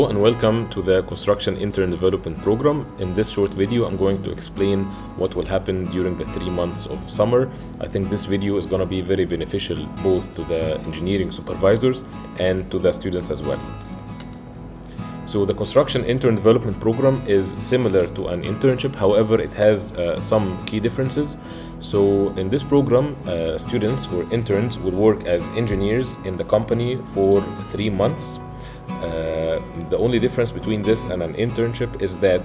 And welcome to the Construction Intern Development Program. In this short video, I'm going to explain what will happen during the 3 months of summer. I think this video is going to be very beneficial both to the engineering supervisors and to the students as well. So the Construction Intern Development Program is similar to an internship, however, it has some key differences. So in this program, students or interns will work as engineers in the company for 3 months. The only difference between this and an internship is that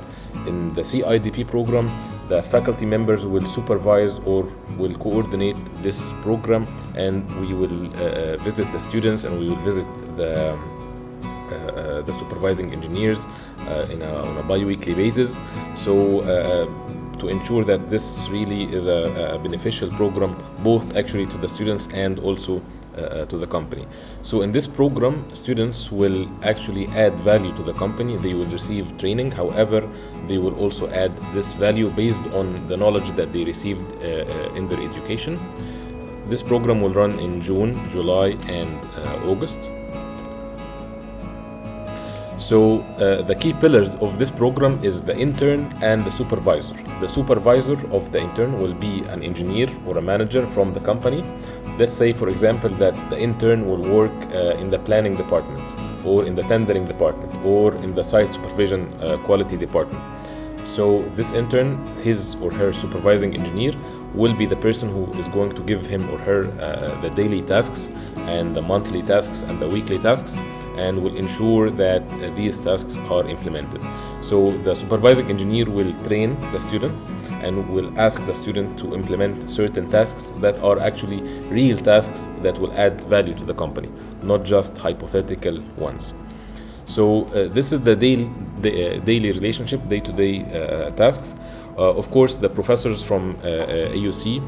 in the CIDP program, the faculty members will supervise or will coordinate this program, and we will visit the students and we will visit the supervising engineers on a bi-weekly basis. So to ensure that this really is a beneficial program, both actually to the students and also to the company. So in this program, students will actually add value to the company. They will receive training. However, they will also add this value based on the knowledge that they received in their education. This program will run in June, July, and August. So the key pillars of this program is the intern and the supervisor. The supervisor of the intern will be an engineer or a manager from the company. Let's say, for example, that the intern will work in the planning department, or in the tendering department, or in the site supervision quality department. So this intern, his or her supervising engineer, will be the person who is going to give him or her the daily tasks and the monthly tasks and the weekly tasks, and will ensure that these tasks are implemented. So the supervising engineer will train the student and will ask the student to implement certain tasks that are actually real tasks that will add value to the company, not just hypothetical ones. So this is the daily relationship, day-to-day tasks. Of course, the professors from AUC,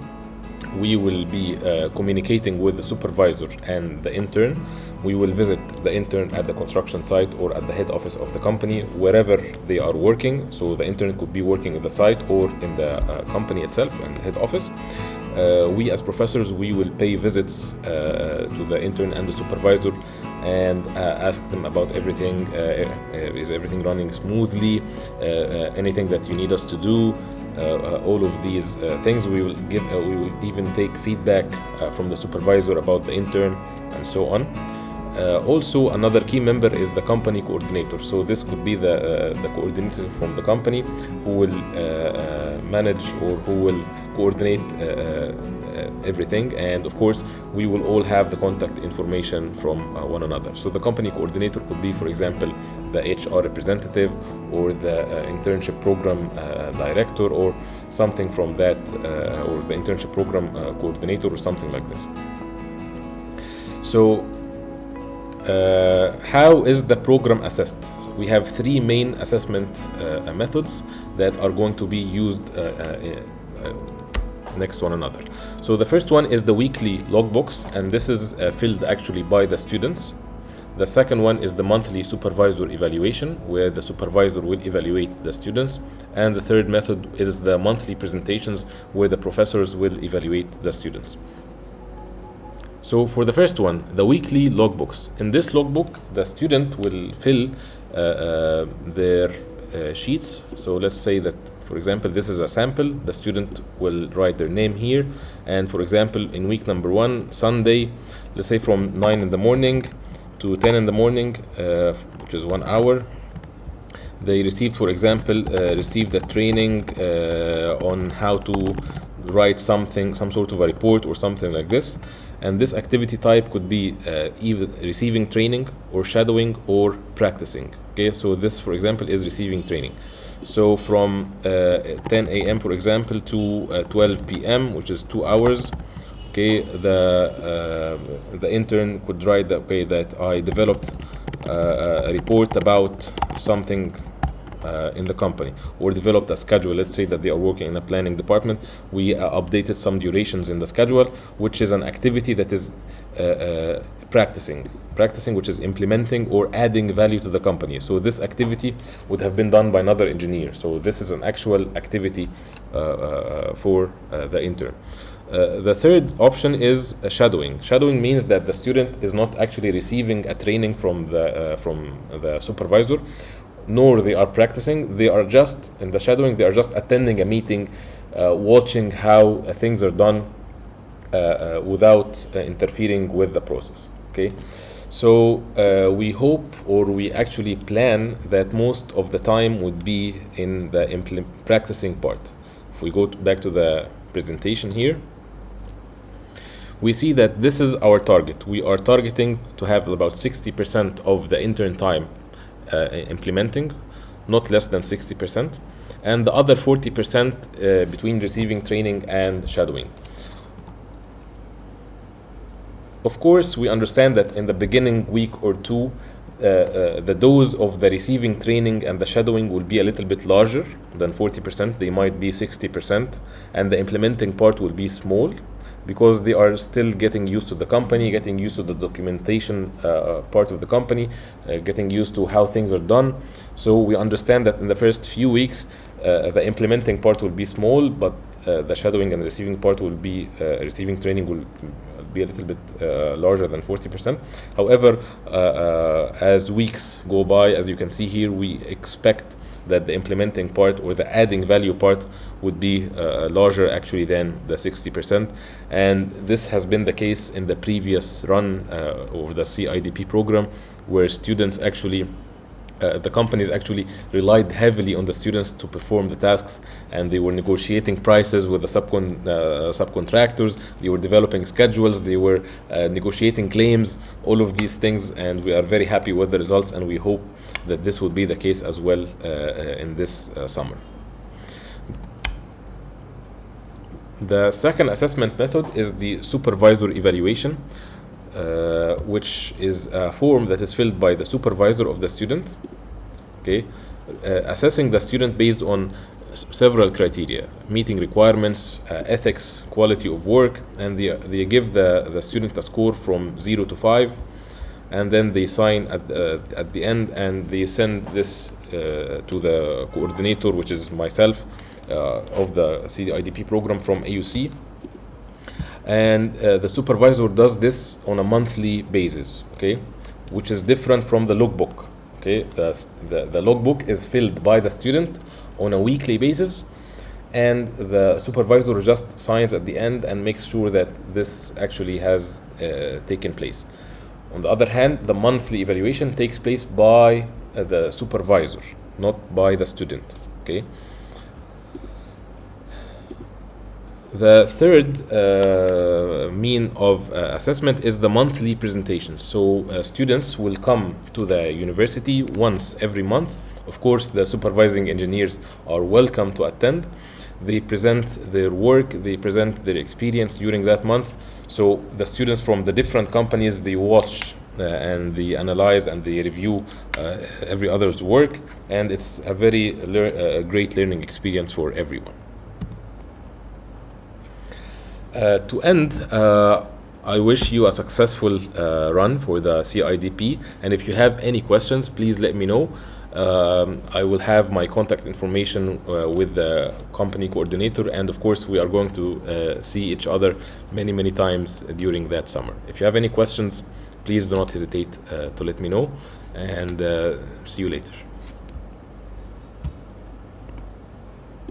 we will be communicating with the supervisor and the intern. We will visit the intern at the construction site or at the head office of the company, wherever they are working. So the intern could be working at the site or in the company itself and the head office. We as professors, we will pay visits to the intern and the supervisor and ask them about everything. Is everything running smoothly? Anything that you need us to do? All of these things we will give. We will even take feedback from the supervisor about the intern and so on. Also, another key member is the company coordinator. So this could be the coordinator from the company who will manage or who will coordinate everything. And of course, we will all have the contact information from one another. So the company coordinator could be, for example, the HR representative or the internship program director or something from that, or the internship program coordinator or something like this. So how is the program assessed? So we have 3 main assessment methods that are going to be used next to one another. So the first one is the weekly logbooks, and this is filled actually by the students. The second one is the monthly supervisor evaluation, where the supervisor will evaluate the students. And the third method is the monthly presentations, where the professors will evaluate the students. So for the first one, the weekly logbooks. In this logbook, the student will fill their sheets. So let's say that, for example, this is a sample. The student will write their name here. And for example, in week number 1, Sunday, let's say from 9 in the morning to 10 in the morning, which is 1 hour, they received, for example, received a training on how to write something, some sort of a report or something like this. And this activity type could be either receiving training or shadowing or practicing. Okay, so this, for example, is receiving training. So from 10 a.m., for example, to 12 p.m., which is 2 hours. Okay, the intern could write that, okay, that I developed a report about something in the company, or developed a schedule. Let's say that they are working in a planning department. We updated some durations in the schedule, which is an activity that is practicing, which is implementing or adding value to the company. So this activity would have been done by another engineer. So this is an actual activity for the intern. The third option is shadowing. Shadowing means that the student is not actually receiving a training from the supervisor, nor they are practicing. They are just in the shadowing. They are just attending a meeting, watching how things are done without interfering with the process. Okay, so we hope, or we actually plan, that most of the time would be in the practicing part. If we go back to the presentation here, we see that this is our target. We are targeting to have about 60% of the intern time implementing, not less than 60%, and the other 40% between receiving training and shadowing. Of course, we understand that in the beginning week or two, the dose of the receiving training and the shadowing will be a little bit larger than 40%. They might be 60%, and the implementing part will be small, because they are still getting used to the company, getting used to the documentation part of the company, getting used to how things are done. So we understand that in the first few weeks, the implementing part will be small, but the shadowing and receiving part will be, receiving training will be a little bit larger than 40%. However, as weeks go by, as you can see here, we expect that the implementing part, or the adding value part, would be larger actually than the 60%. And this has been the case in the previous run of the CIDP program, where students actually, the companies actually relied heavily on the students to perform the tasks, and they were negotiating prices with the subcontractors, they were developing schedules, they were negotiating claims, all of these things, and we are very happy with the results, and we hope that this will be the case as well in this summer. The second assessment method is the supervisor evaluation, which is a form that is filled by the supervisor of the student. Okay, assessing the student based on several criteria: meeting requirements, ethics, quality of work, and they give the student a score from 0 to 5, and then they sign at the end, and they send this to the coordinator, which is myself, of the CIDP program from AUC. And the supervisor does this on a monthly basis, okay, which is different from the logbook. Okay, the logbook is filled by the student on a weekly basis, and the supervisor just signs at the end and makes sure that this actually has taken place. On the other hand, the monthly evaluation takes place by the supervisor, not by the student. Okay. The third mean of assessment is the monthly presentations. So students will come to the university once every month. Of course, the supervising engineers are welcome to attend. They present their work, they present their experience during that month. So the students from the different companies, they watch and they analyze and they review every other's work, and it's a very great learning experience for everyone. To end, I wish you a successful run for the CIDP, and if you have any questions, please let me know. I will have my contact information with the company coordinator, and of course we are going to see each other many times during that summer. If you have any questions, please do not hesitate to let me know, and see you later.